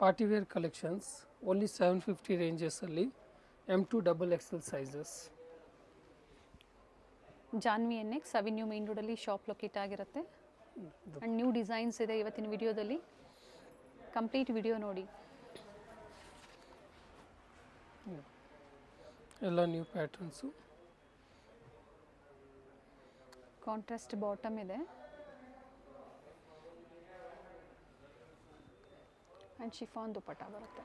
Party wear collections only 750 ರೇಂಜಸಲ್ಲಿ M2 XXL sizes. Janvi NX avenue main ರೋಡಲ್ಲಿ shop locate ಆಗಿರುತ್ತೆ. And new designs ಇದೆ ಇವತ್ತಿನ ವಿಡಿಯೋದಲ್ಲಿ. ಕಂಪ್ಲೀಟ್ ವಿಡಿಯೋ ನೋಡಿ. ಎಲ್ಲ ನ್ಯೂ ಪ್ಯಾಟರ್ನ್ಸು. ಕಾಂಟ್ರಾಸ್ಟ್ ಬಾಟಮ್ ಇದೆ ಆ್ಯಂಡ್ ಶಿಫಾನ್ ದುಪಟ್ಟ ಬರುತ್ತೆ.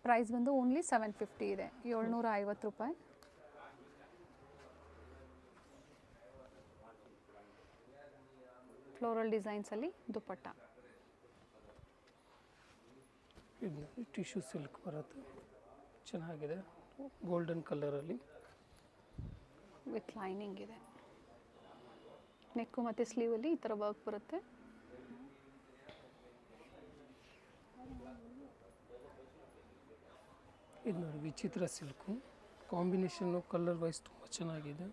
ಪ್ರೈಸ್ ಬಂದು ಓನ್ಲಿ 750 ಇದೆ, 750 ರೂಪಾಯಿ. ಫ್ಲೋರಲ್ ಡಿಸೈನ್ಸಲ್ಲಿ ದುಪಟ್ಟ. ಇದು ಟಿಶ್ಯೂ ಸಿಲ್ಕ್ ಬರುತ್ತೆ, ಚೆನ್ನಾಗಿದೆ, ಗೋಲ್ಡನ್ ಕಲರಲ್ಲಿ ವಿತ್ ಲೈನಿಂಗ್ ಇದೆ. ನೆಕ್ಕು ಮತ್ತು ಸ್ಲೀವಲ್ಲಿ ಈ ಥರ ವರ್ಕ್ ಬರುತ್ತೆ. ಇದು ನೋಡಿ ವಿಚಿತ್ರ ಸಿಲ್ಕು, ಕಾಂಬಿನೇಷನ್ನು ಕಲರ್ ವೈಸ್ ತುಂಬ ಚೆನ್ನಾಗಿದೆ.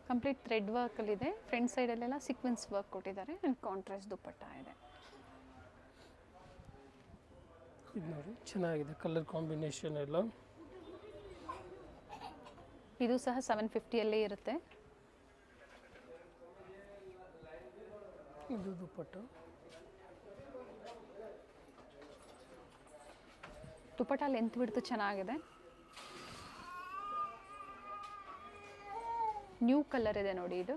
ಕಂಪ್ಲೀಟ್ ಥ್ರೆಡ್ ವರ್ಕಲ್ಲಿದೆ. ಫ್ರಂಟ್ ಸೈಡಲ್ಲೆಲ್ಲ ಸೀಕ್ವೆನ್ಸ್ ವರ್ಕ್ ಕೊಟ್ಟಿದ್ದಾರೆ ಆ್ಯಂಡ್ ಕಾಂಟ್ರಾಸ್ಟ್ ದುಪಟ್ಟ ಇದೆ. ಇದು ನೋಡಿ ಚೆನ್ನಾಗಿದೆ, ಕಲರ್ ಕಾಂಬಿನೇಷನ್ ಎಲ್ಲ. ಇದು ಸಹ 750ಯಲ್ಲೇ ಇರುತ್ತೆ. ಇದು ದುಪಟ್ಟ. ದುಪಟ್ಟ ಲೆಂತ್ ಬಿಡ್ತು ಚೆನ್ನಾಗಿದೆ. ನ್ಯೂ ಕಲರ್ ಇದೆ ನೋಡಿ. ಇದು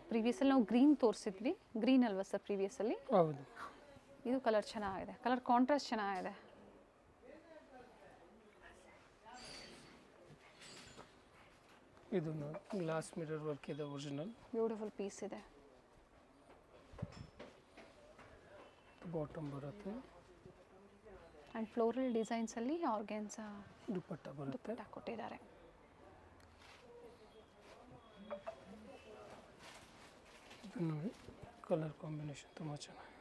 ಪ್ರೀವಿಯಸಲ್ಲಿ ನಾವು ಗ್ರೀನ್ ತೋರಿಸಿದ್ವಿ, ಗ್ರೀನ್ ಅಲ್ವಾ ಸರ್ ಪ್ರೀವಿಯಸಲ್ಲಿ? ಹೌದು. ಇದು ಕಲರ್ ಚೆನ್ನಾಗಿದೆ, ಕಲರ್ ಕಾಂಟ್ರಾಸ್ಟ್ ಚೆನ್ನಾಗಿದೆ. ಇದು ನೋಡಿ ಗ್ಲಾಸ್ ಮಿರರ್ ವರ್ಕ್ ಇದೆ, ಒರಿಜಿನಲ್ ಬ್ಯೂಟಿಫುಲ್ ಪೀಸ್ ಇದೆ. ಬಾಟಮ್ ಬರುತ್ತೆ ಆ್ಯಂಡ್ ಫ್ಲೋರಲ್ ಡಿಸೈನ್ಸಲ್ಲಿ ಆರ್ಗೆನ್ಸಾ ದುಪಟ್ಟ ಬರುತ್ತೆ, ದುಪಟ್ಟ ಕೊಟ್ಟಿದ್ದಾರೆ. ಇದು ನೋಡಿ ಕಲರ್ ಕಾಂಬಿನೇಷನ್ ತುಂಬ ಚೆನ್ನಾಗಿದೆ.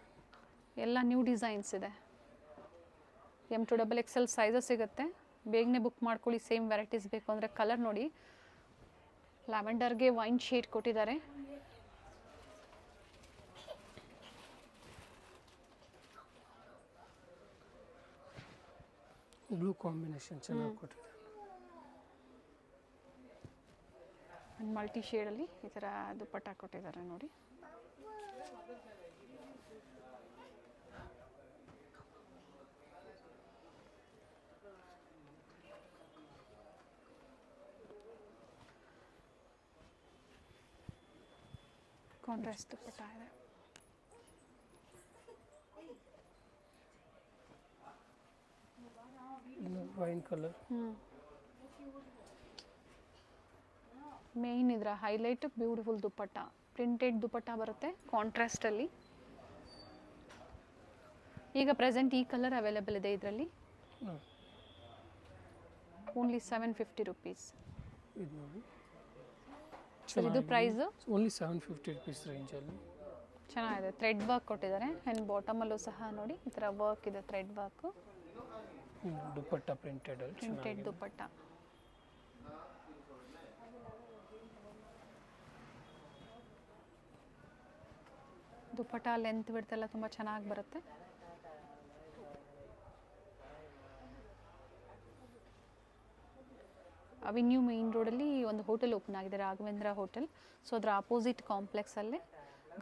ಎಲ್ಲ ನ್ಯೂ ಡಿಸೈನ್ಸ್ ಇದೆ. M2 XXL ಸೈಜಸ್ ಸಿಗುತ್ತೆ, ಬೇಗನೆ ಬುಕ್ ಮಾಡ್ಕೊಳ್ಳಿ. ಸೇಮ್ ವೆರೈಟೀಸ್ ಬೇಕು ಅಂದರೆ ಕಲರ್ ನೋಡಿ, ಲ್ಯಾವೆಂಡರ್ಗೆ ವೈನ್ ಶೇಡ್ ಕೊಟ್ಟಿದ್ದಾರೆ. ಬ್ಲೂ ಕಾಂಬಿನೇಷನ್ ಚೆನ್ನಾಗಿ ಕೊಟ್ಟಿದ್ದಾರೆ. ಮಲ್ಟಿ ಶೇಡಲ್ಲಿ ಈ ಥರ ದುಪಟ್ಟ ಕೊಟ್ಟಿದ್ದಾರೆ ನೋಡಿ. ಕಾಂಟ್ರಾಸ್ಟ್ ದುಪಟ್ಟ ಇದೆ. ವೈನ್ ಕಲರ್ ಮೇನ್ ಇದರ highlight beautiful dupatta. Printed dupatta ಬರುತ್ತೆ ಕಾಂಟ್ರಾಸ್ಟಲ್ಲಿ. ಈಗ ಪ್ರೆಸೆಂಟ್ ಈ ಕಲರ್ ಅವೈಲೇಬಲ್ ಇದೆ ಇದರಲ್ಲಿ. Only 750 rupees. ಇದು ನೋಡಿ ಸರ್ ಇದು ಪ್ರೈಸು ಓನ್ಲಿ 750 ರೂಪೀಸ್ ರೇಂಜಲ್ಲಿ. ಚೆನ್ನಾಗಿದೆ, ಥ್ರೆಡ್ ವರ್ಕ್ ಕೊಟ್ಟಿದ್ದಾರೆ ಆ್ಯಂಡ್ ಬಾಟಮಲ್ಲೂ ಸಹ ನೋಡಿ ಈ ಥರ ವರ್ಕ್ ಇದೆ, thread work. Dupatta printed dupatta. Dupatta length ಬಿಡ್ತೆಲ್ಲ ತುಂಬ ಚೆನ್ನಾಗಿ ಬರುತ್ತೆ. ಅವೆನ್ಯೂ ಮೇನ್ ರೋಡಲ್ಲಿ ಒಂದು ಹೋಟೆಲ್ ಓಪನ್ ಆಗಿದೆ, ರಾಘವೇಂದ್ರ ಹೋಟೆಲ್. ಸೊ ಅದರ ಅಪೋಸಿಟ್ ಕಾಂಪ್ಲೆಕ್ಸಲ್ಲೇ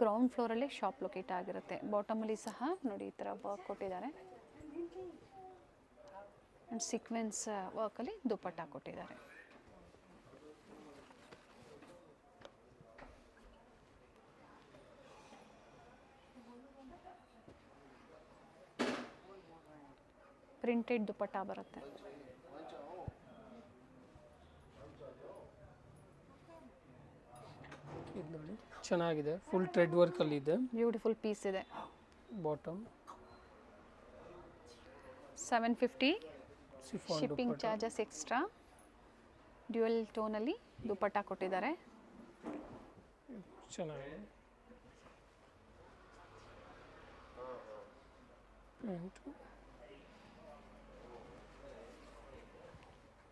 ಗ್ರೌಂಡ್ ಫ್ಲೋರಲ್ಲೇ ಶಾಪ್ ಲೊಕೇಟ್ ಆಗಿರುತ್ತೆ. ಬಾಟಮಲ್ಲಿ ಸಹ ನೋಡಿ ಈ ಥರ ವರ್ಕ್ ಕೊಟ್ಟಿದ್ದಾರೆ ಆ್ಯಂಡ್ ಸೀಕ್ವೆನ್ಸ್ ವರ್ಕಲ್ಲಿ ದುಪಟ್ಟ ಕೊಟ್ಟಿದ್ದಾರೆ. ಪ್ರಿಂಟೆಡ್ ದುಪಟ್ಟ ಬರುತ್ತೆ. ಇದು ನೋಡಿ ಚೆನ್ನಾಗಿದೆ, ಫುಲ್ ಥ್ರೆಡ್ ವರ್ಕಲ್ಲಿ ಇದೆ, ಬ್ಯೂಟಿಫುಲ್ ಪೀಸ್ ಇದೆ. Bottom 750, chiffon shipping charges extra. Dual ಟೋನಲ್ಲಿ ದುಪಟ್ಟ ಕೊಟ್ಟಿದ್ದಾರೆ. ಚೆನ್ನಾಗಿದೆ.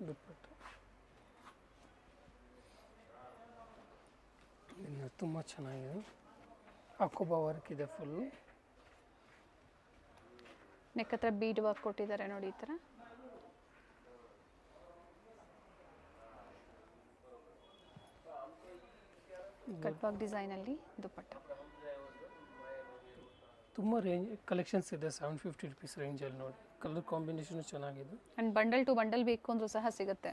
ದುಪಟ್ಟ ತುಂಬ ಚೆನ್ನಾಗಿದೆ. ಅಕೋಬಾ ವರ್ಕ್ ಇದೆ ಫುಲ್ಲು. ನೆಕ್ ಹತ್ರ ಬೀಡ್ ವರ್ಕ್ ಕೊಟ್ಟಿದ್ದಾರೆ ನೋಡಿ ಈ ಥರ. ಕಟ್ ವರ್ಕ್ ಡಿಸೈನಲ್ಲಿ ದುಪ್ಪಟ್ಟ. ತುಂಬ ರೇಂಜ್ ಕಲೆಕ್ಷನ್ಸ್ ಇದೆ 750 ರುಪೀಸ್ ರೇಂಜಲ್ಲಿ ನೋಡಿ. ಕಲರ್ ಕಾಂಬಿನೇಷನ್ ಚೆನ್ನಾಗಿದೆ. ಆ್ಯಂಡ್ ಬಂಡಲ್ ಟು ಬಂಡಲ್ ಬೇಕು ಅಂದರೂ ಸಹ ಸಿಗುತ್ತೆ.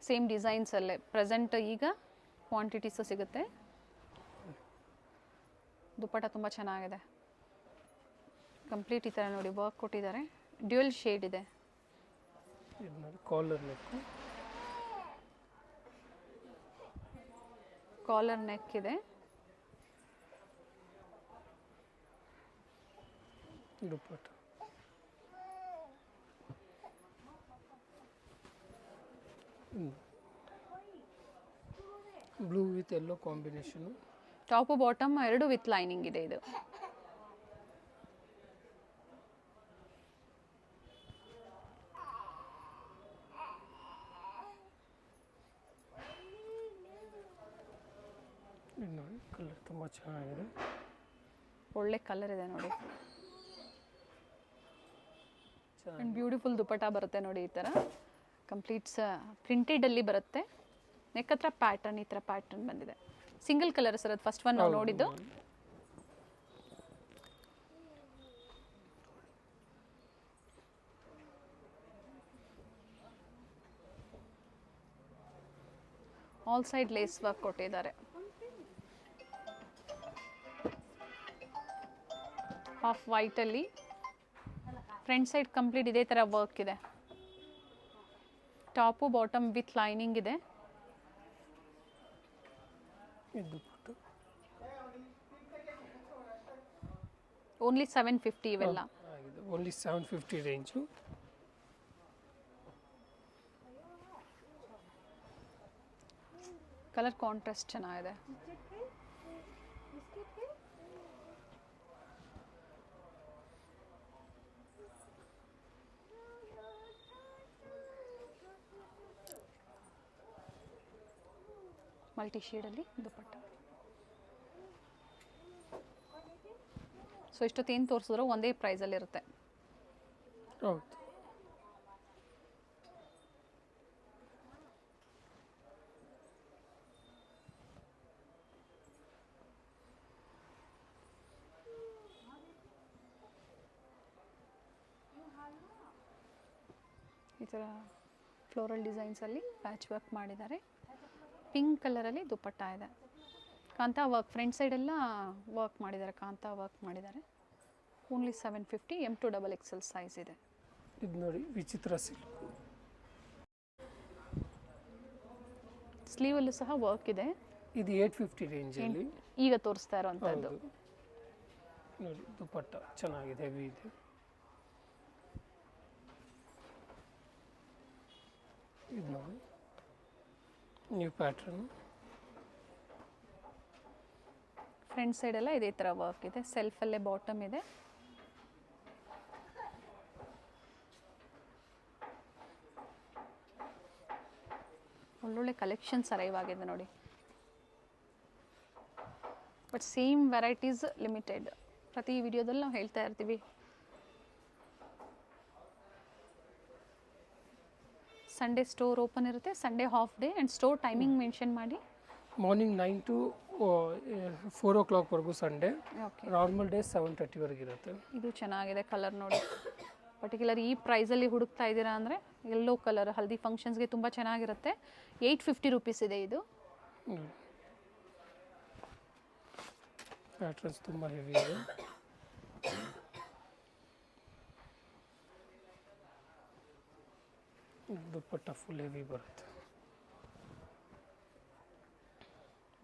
ಸೇಮ್ ಡಿಸೈನ್ಸಲ್ಲೇ ಪ್ರೆಸೆಂಟ್ ಈಗ ಕ್ವಾಂಟಿಟೀಸು ಸಿಗುತ್ತೆ. ದುಪ್ಪಟ್ಟ ತುಂಬ ಚೆನ್ನಾಗಿದೆ. ಕಂಪ್ಲೀಟ್ ಈ ಥರ ನೋಡಿ ವರ್ಕ್ ಕೊಟ್ಟಿದ್ದಾರೆ. ಡ್ಯುಯಲ್ ಶೇಡ್ ಇದೆ. ಇದು ನೋಡಿ ಕಾಲರ್ ನೆಕ್. ಕಾಲರ್ ನೆಕ್ ಇದೆ. Dupatta blue with yellow combination. Top bottom ಎರಡು ವಿತ್ ಲೈನಿಂಗ್ ಇದೆ ಇದು. ಇದು ನೋಡಿ ಕಲರ್ ತುಂಬ ಚೆನ್ನಾಗಿದೆ. ಒಳ್ಳೆ ಕಲರ್ ಇದೆ ನೋಡಿ. ಆ್ಯಂಡ್ ಬ್ಯೂಟಿಫುಲ್ ದುಪ್ಪಟ್ಟ ಬರುತ್ತೆ ನೋಡಿ ಈ ಥರ. ಕಂಪ್ಲೀಟ್ಸ್ ಪ್ರಿಂಟೆಡಲ್ಲಿ ಬರುತ್ತೆ. ನೆಕ್ ಹತ್ರ ಪ್ಯಾಟರ್ನ್ ಈ ಥರ ಪ್ಯಾಟರ್ನ್ ಬಂದಿದೆ. ಸಿಂಗಲ್ ಕಲರ್ ಸರ್ ಅದು ಫಸ್ಟ್ ಒನ್ ನಾವು ನೋಡಿದ್ದು. ಆಲ್ ಸೈಡ್ ಲೇಸ್ ವರ್ಕ್ ಕೊಟ್ಟಿದ್ದಾರೆ. ಹಾಫ್ ವೈಟಲ್ಲಿ ಫ್ರಂಟ್ ಸೈಡ್ ಕಂಪ್ಲೀಟ್ ಇದೇ ಥರ ವರ್ಕ್ ಇದೆ. ಟಾಪು ಬಾಟಮ್ ವಿತ್ ಲೈನಿಂಗ್ ಇದೆ. ಓನ್ಲಿ 750 ಇವೆಲ್ಲ. Only 750 range. ಕಲರ್ ಕಾಂಟ್ರಾಸ್ಟ್ ಚೆನ್ನಾಗಿದೆ. ಮಲ್ಟಿ ಶೇಡಲ್ಲಿ ದುಪ್ಪಟ್ಟ. ಸೊ ಇಷ್ಟೊತ್ತೇನು ತೋರಿಸಿದ್ರು ಒಂದೇ ಪ್ರೈಸಲ್ಲಿರುತ್ತೆ. ಹೌದು. ಈ ಥರ ಫ್ಲೋರಲ್ ಡಿಸೈನ್ಸಲ್ಲಿ ಪ್ಯಾಚ್ ವರ್ಕ್ ಮಾಡಿದ್ದಾರೆ. ಪಿಂಕ್ ಕಲರಲ್ಲಿ ದುಪ್ಪಟ್ಟ ಇದೆ. ಕಾಂತಾ ವರ್ಕ್ ಫ್ರಂಟ್ ಸೈಡೆಲ್ಲ ವರ್ಕ್ ಮಾಡಿದ್ದಾರೆ. ಕಾಂತಾ ವರ್ಕ್ ಮಾಡಿದ್ದಾರೆ. ಓನ್ಲಿ 750. M2XXL ಸೈಜ್ ಇದೆ. ಇದು ನೋಡಿ ವಿಚಿತ್ರ ಸಿಲ್ಕ್. ಸ್ಲೀವಲ್ಲೂ ಸಹ ವರ್ಕ್ ಇದೆ. ಇದು 850 ರೇಂಜಲ್ಲಿ ಈಗ ತೋರಿಸ್ತಾ ಇರೋವಂಥದ್ದು. ನೋಡಿ ದುಪ್ಪಟ್ಟ ಚೆನ್ನಾಗಿದೆ, ಹೆವಿ ಇದೆ. ಇದು ನೋಡಿ ನ್ಯೂ ಪ್ಯಾಟ್ರನ್. ಫ್ರಂಟ್ ಸೈಡೆಲ್ಲ ಇದೇ ಥರ ವರ್ಕ್ ಇದೆ. ಸೆಲ್ಫಲ್ಲೇ ಬಾಟಮ್ ಇದೆ. ಒಳ್ಳೊಳ್ಳೆ ಕಲೆಕ್ಷನ್ಸ್ ಅರೈವ್ ಆಗಿದೆ ನೋಡಿ. But same varieties limited. ಪ್ರತಿ ವಿಡಿಯೋದಲ್ಲಿ ನಾವು ಹೇಳ್ತಾ ಇರ್ತೀವಿ. ಸಂಡೇ ಸ್ಟೋರ್ ಓಪನ್ ಇರುತ್ತೆ. Sunday half day and store timing mention ಮಾಡಿ. ಮಾರ್ನಿಂಗ್ 9 to 4 o'clockವರೆಗೂ ಸಂಡೇ. ಓಕೆ. ನಾರ್ಮಲ್ ಡೇ 7:30ವರೆಗೆ ಇರುತ್ತೆ. ಇದು ಚೆನ್ನಾಗಿದೆ ಕಲರ್ ನೋಡಿ. ಪರ್ಟಿಕ್ಯುಲರ್ ಈ ಪ್ರೈಸಲ್ಲಿ ಹುಡುಕ್ತಾ ಇದ್ದೀರಾ ಅಂದರೆ ಯೆಲ್ಲೋ ಕಲರ್ ಹಲ್ದಿ ಫಂಕ್ಷನ್ಸ್ಗೆ ತುಂಬ ಚೆನ್ನಾಗಿರುತ್ತೆ. 850 ರುಪೀಸ್ ಇದೆ ಇದು. ಪ್ಯಾಟ್ರನ್ಸ್ ತುಂಬ ಹೆವಿ ಇದೆ. ದುಪ್ಪಟ್ಟ ಫುಲ್ ಹೆವಿ ಬರುತ್ತೆ.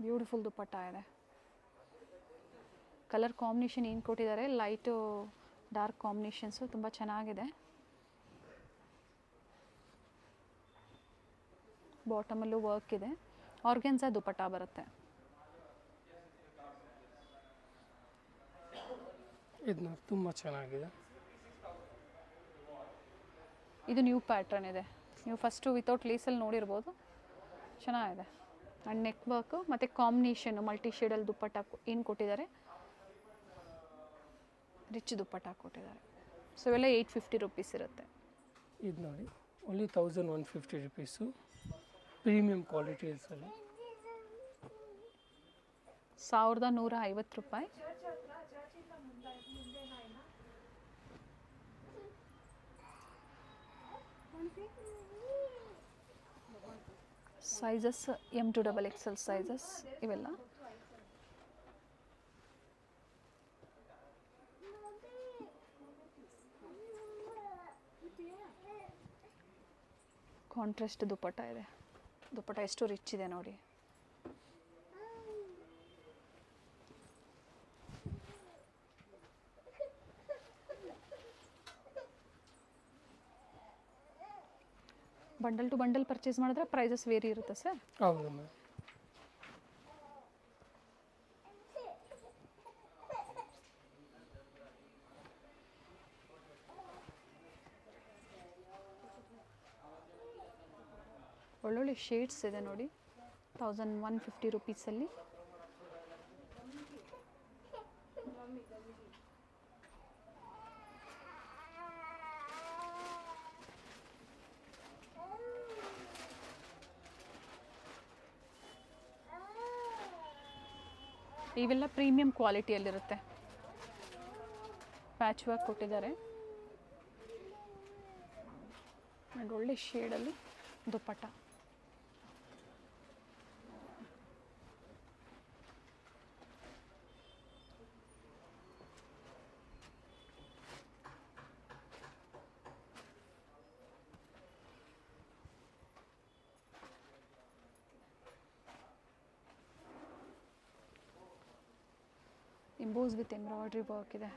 ಬ್ಯೂಟಿಫುಲ್ ದುಪ್ಪಟ್ಟ ಇದೆ. ಕಲರ್ ಕಾಂಬಿನೇಷನ್ ಏನು ಕೊಟ್ಟಿದ್ದಾರೆ, ಲೈಟು ಡಾರ್ಕ್ ಕಾಂಬಿನೇಷನ್ಸು ತುಂಬ ಚೆನ್ನಾಗಿದೆ. ಬಾಟಮಲ್ಲೂ ವರ್ಕ್ ಇದೆ. ಆರ್ಗೆನ್ಸಾ ದುಪ್ಪಟ್ಟ ಬರುತ್ತೆ. ಇದು ತುಂಬ ಚೆನ್ನಾಗಿದೆ. ಇದು ನ್ಯೂ ಪ್ಯಾಟ್ರನ್ ಇದೆ. ನೀವು ಫಸ್ಟು ವಿತೌಟ್ ಲೇಸಲ್ಲಿ ನೋಡಿರ್ಬೋದು. ಚೆನ್ನಾಗಿದೆ. ಆ್ಯಂಡ್ ನೆಕ್ ವರ್ಕು ಮತ್ತು ಕಾಂಬಿನೇಷನ್ ಮಲ್ಟಿ ಶೇಡಲ್ಲಿ ದುಪ್ಪಟ್ಟ ಏನು ಕೊಟ್ಟಿದ್ದಾರೆ, ರಿಚ್ ದುಪ್ಪಟ್ಟ ಕೊಟ್ಟಿದ್ದಾರೆ. ಸೊ ಇವೆಲ್ಲ 850 ರುಪೀಸ್ ಇರುತ್ತೆ. ಇದು ನೋಡಿ only 1150 rupees, premium quality sir. 1150 ರೂಪಾಯಿ. ಸೈಜಸ್ M2 XXL ಸೈಜಸ್ ಇವೆಲ್ಲ. ಕಾಂಟ್ರಾಸ್ಟ್ ದುಪ್ಪಟ್ಟ ಇದೆ. ದುಪ್ಪಟ್ಟ ಎಷ್ಟು ರಿಚ್ ಇದೆ ನೋಡಿ. ಬಂಡಲ್ ಟು ಬಂಡಲ್ ಪರ್ಚೇಸ್ ಮಾಡಿದ್ರೆ ಪ್ರೈಸಸ್ ವೇರಿ ಇರುತ್ತೆ ಸರ್. ಹೌದು ಮ್ಯಾಮ್. ಒಳ್ಳೊಳ್ಳೆ ಶೇಡ್ಸ್ ಇದೆ ನೋಡಿ. 1150 ರುಪೀಸಲ್ಲಿ. ಇವೆಲ್ಲ ಪ್ರೀಮಿಯಂ ಕ್ವಾಲಿಟಿಯಲ್ಲಿರುತ್ತೆ. ಪ್ಯಾಚ್ ವರ್ಕ್ ಕೊಟ್ಟಿದ್ದಾರೆ ಆ್ಯಂಡ್ ಒಳ್ಳೆ ಶೇಡಲ್ಲಿ ದುಪ್ಪಟ್ಟ. ಎಂಬೋಸ್ ವಿತ್ ಎಂಬ್ರಾಯ್ಡ್ರಿ ವರ್ಕ್ ಇದೆ.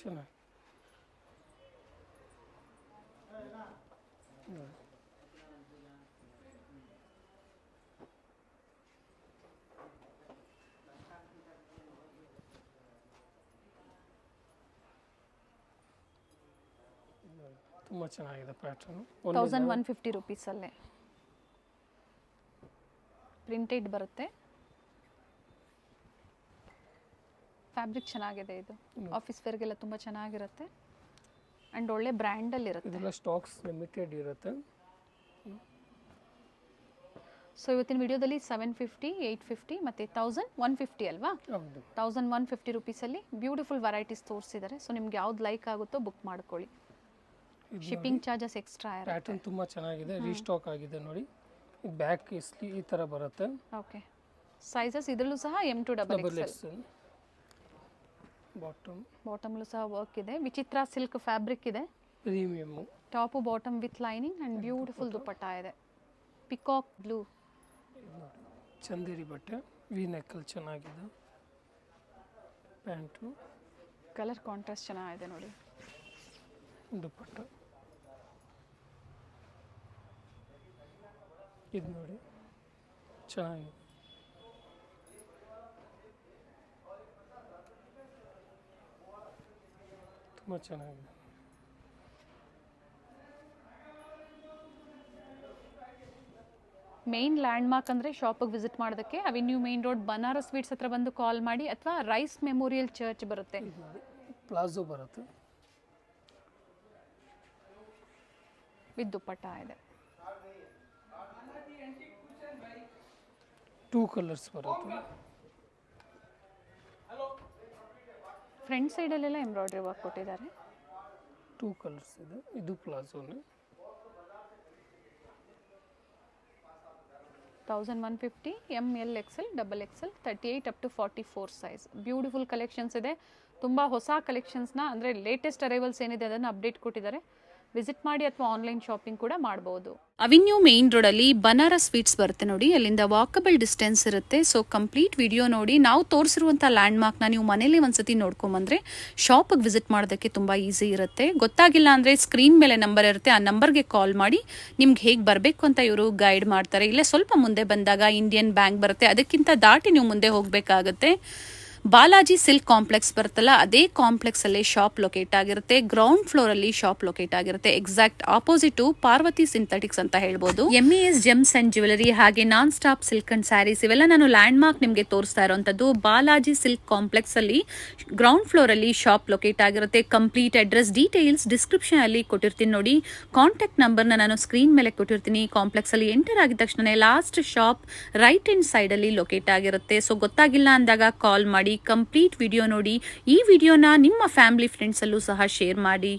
ಚೆನ್ನಾಗಿ ತುಂಬ ಚೆನ್ನಾಗಿದೆ ಪ್ಯಾಟರ್ನು. 1150 ರುಪೀಸಲ್ಲೇ ಪ್ರಿಂಟೆಡ್ ಬರುತ್ತೆ. ಫ್ಯಾಬ್ರಿಕ್ ಚೆನ್ನಾಗಿದೆ. ಇದು ಆಫೀಸ್ ವೇರ್ಗೆಲ್ಲ ತುಂಬ ಚೆನ್ನಾಗಿರುತ್ತೆ ಆ್ಯಂಡ್ ಒಳ್ಳೆ ಬ್ರ್ಯಾಂಡಲ್ಲಿರುತ್ತೆ. ಇದೆಲ್ಲ ಸ್ಟಾಕ್ಸ್ ಲಿಮಿಟೆಡ್ ಇರುತ್ತೆ. ಸೊ ಇವತ್ತಿನ ವಿಡಿಯೋದಲ್ಲಿ 750, 850 ಮತ್ತು 1150 ಅಲ್ವಾ? 1150 ರುಪೀಸಲ್ಲಿ ಬ್ಯೂಟಿಫುಲ್ ವೆರೈಟೀಸ್ ತೋರಿಸಿದ್ದಾರೆ. ಸೊ ನಿಮ್ಗೆ ಯಾವ್ದು ಲೈಕ್ ಆಗುತ್ತೋ ಬುಕ್ ಮಾಡ್ಕೊಳ್ಳಿ. ಶಿಪ್ಪಿಂಗ್ ಚಾರ್ಜಸ್ ಎಕ್ಸ್ಟ್ರಾ ಇರುತ್ತೆ. ಪ್ಯಾಟರ್ನ್ ತುಂಬ ಚೆನ್ನಾಗಿದೆ, ರೀಸ್ಟಾಕ್ ಆಗಿದೆ ನೋಡಿ. ಇದು ಬ್ಯಾಕ್ ಇಸ್ಲಿ ಈ ಥರ ಬರುತ್ತೆ. ಓಕೆ. ಸೈಜಸ್ ಇದರಲ್ಲೂ ಸಹ M2 XXL. ಬಾಟಮ್ಲು ಸಹ ವರ್ಕ್ ಇದೆ. ವಿಚಿತ್ರ ಸಿಲ್ಕ್ ಫ್ಯಾಬ್ರಿಕ್ ಇದೆ. Premium top bottom with lining and beautiful dupatta ಇದೆ. ಪಿಕಾಕ್ ಬ್ಲೂ ಚಂದೇರಿ ಬಟ್ಟೆ, ವಿ ನೆಕ್ಕಲ್ಲಿ ಚೆನ್ನಾಗಿದೆ. ಪ್ಯಾಂಟು ಕಲರ್ ಕಾಂಟ್ರಾಸ್ಟ್ ಚೆನ್ನಾಗಿದೆ ನೋಡಿ. ದುಪ್ಪಟ್ಟ ಇದು ನೋಡಿ ಚೆನ್ನಾಗಿದೆ. ತುಂಬ ಚೆನ್ನಾಗಿದೆ. ಮೇನ್ ಲ್ಯಾಂಡ್ ಮಾರ್ಕ್ ಅಂದರೆ ಶಾಪಿಗೆ ವಿಸಿಟ್ ಮಾಡೋದಕ್ಕೆ avenue main road Banaras sweets ಹತ್ರ ಬಂದು ಕಾಲ್ ಮಾಡಿ, ಅಥವಾ ರೈಸ್ ಮೆಮೋರಿಯಲ್ ಚರ್ಚ್ ಬರುತ್ತೆ. ಪ್ಲಾಜೋ ಬರುತ್ತೆ ವಿತ್ ದುಪ್ಪಟ್ಟ ಇದೆ. 2 ಕಲರ್ಸ್ ಬರುತ್ತೆ. ಫ್ರಂಟ್ ಸೈಡಲ್ಲೆಲ್ಲ ಎಂಬ್ರಾಯ್ಡ್ರಿ ವರ್ಕ್ ಕೊಟ್ಟಿದ್ದಾರೆ. 2 ಕಲರ್ಸ್ ಇದೆ. ಇದು ಪ್ಲಾಜೋನೇ. 1150 ML XL XXL 38 up to 44 size. Beautiful collections ಇದೆ. ತುಂಬ ಹೊಸ ಕಲೆಕ್ಷನ್ಸ್ನ ಅಂದರೆ ಲೇಟೆಸ್ಟ್ ಅರೈವಲ್ಸ್ ಏನಿದೆ ಅದನ್ನು ಅಪ್ಡೇಟ್ ಕೊಟ್ಟಿದ್ದಾರೆ. ವಿಸಿಟ್ ಮಾಡಿ ಅಥವಾ ಆನ್ಲೈನ್ ಶಾಪಿಂಗ್ ಕೂಡ ಮಾಡಬಹುದು. ಅವೆನ್ಯೂ ಮೇನ್ ರೋಡ್ ಅಲ್ಲಿ ಬನಾರಸ್ ಸ್ವೀಟ್ಸ್ ಬರುತ್ತೆ ನೋಡಿ, ಅಲ್ಲಿಂದ ವಾಕಬಲ್ ಡಿಸ್ಟೆನ್ಸ್ ಇರುತ್ತೆ. ಸೊ ಕಂಪ್ಲೀಟ್ ವಿಡಿಯೋ ನೋಡಿ. ನಾವು ತೋರಿಸಿರುವಂತಹ ಲ್ಯಾಂಡ್ ಮಾರ್ಕ್ ನ ನೀವು ಮನೇಲಿ ಒಂದ್ಸತಿ ನೋಡ್ಕೊಂಬಂದ್ರೆ ಶಾಪಿಗೆ ವಿಸಿಟ್ ಮಾಡೋದಕ್ಕೆ ತುಂಬಾ ಈಸಿ ಇರುತ್ತೆ. ಗೊತ್ತಾಗಿಲ್ಲ ಅಂದ್ರೆ ಸ್ಕ್ರೀನ್ ಮೇಲೆ ನಂಬರ್ ಇರುತ್ತೆ, ಆ ನಂಬರ್ಗೆ ಕಾಲ್ ಮಾಡಿ ನಿಮ್ಗೆ ಹೇಗೆ ಬರಬೇಕು ಅಂತ ಇವರು ಗೈಡ್ ಮಾಡ್ತಾರೆ. ಇಲ್ಲೇ ಸ್ವಲ್ಪ ಮುಂದೆ ಬಂದಾಗ ಇಂಡಿಯನ್ ಬ್ಯಾಂಕ್ ಬರುತ್ತೆ, ಅದಕ್ಕಿಂತ ದಾಟಿ ನೀವು ಮುಂದೆ ಹೋಗಬೇಕಾಗುತ್ತೆ. ಬಾಲಾಜಿ ಸಿಲ್ಕ್ ಕಾಂಪ್ಲೆಕ್ಸ್ ಬರುತ್ತಲ್ಲ ಅದೇ ಕಾಂಪ್ಲೆಕ್ಸ್ ಅಲ್ಲಿ ಶಾಪ್ ಲೊಕೇಟ್ ಆಗಿರುತ್ತೆ. ಗ್ರೌಂಡ್ ಫ್ಲೋರ್ ಅಲ್ಲಿ ಶಾಪ್ ಲೊಕೇಟ್ ಆಗಿರುತ್ತೆ. ಎಕ್ಸಾಕ್ಟ್ ಆಪೋಸಿಟ್ ಪಾರ್ವತಿ ಸಿಂಥೆಟಿಕ್ಸ್ ಅಂತ ಹೇಳ್ಬೋದು. MES ಜೆಮ್ಸ್ ಅಂಡ್ ಜ್ಯುವೆಲರಿ ಹಾಗೆ non stop silk and saris ಇವೆಲ್ಲ ನಾನು ಲ್ಯಾಂಡ್ ಮಾರ್ಕ್ ನಿಮಗೆ ತೋರಿಸ್ತಾ ಇರುವಂತದ್ದು. ಬಾಲಾಜಿ ಸಿಲ್ಕ್ ಕಾಂಪ್ಲೆಕ್ಸ್ ಅಲ್ಲಿ ಗ್ರೌಂಡ್ ಫ್ಲೋರ್ ಅಲ್ಲಿ ಶಾಪ್ ಲೊಕೇಟ್ ಆಗಿರುತ್ತೆ. ಕಂಪ್ಲೀಟ್ ಅಡ್ರೆಸ್ ಡೀಟೇಲ್ಸ್ ಡಿಸ್ಕ್ರಿಪ್ಷನ್ ಅಲ್ಲಿ ಕೊಟ್ಟಿರ್ತೀನಿ ನೋಡಿ. ಕಾಂಟ್ಯಾಕ್ಟ್ ನಂಬರ್ನ ನಾನು ಸ್ಕ್ರೀನ್ ಮೇಲೆ ಕೊಟ್ಟಿರ್ತೀನಿ. ಕಾಂಪ್ಲೆಕ್ಸ್ ಅಲ್ಲಿ ಎಂಟರ್ ಆಗಿದ ತಕ್ಷಣ last shop right hand side ಅಲ್ಲಿ ಲೊಕೇಟ್ ಆಗಿರುತ್ತೆ. ಸೊ ಗೊತ್ತಾಗಿಲ್ಲ ಅಂದಾಗ ಕಾಲ್ ಮಾಡಿ, ಕಂಪ್ಲೀಟ್ ವಿಡಿಯೋ ನೋಡಿ. ಈ ವಿಡಿಯೋನ ನಿಮ್ಮ ಫ್ಯಾಮಿಲಿ ಫ್ರೆಂಡ್ಸ್ ಅಲ್ಲೂ ಸಹ ಶೇರ್ ಮಾಡಿ.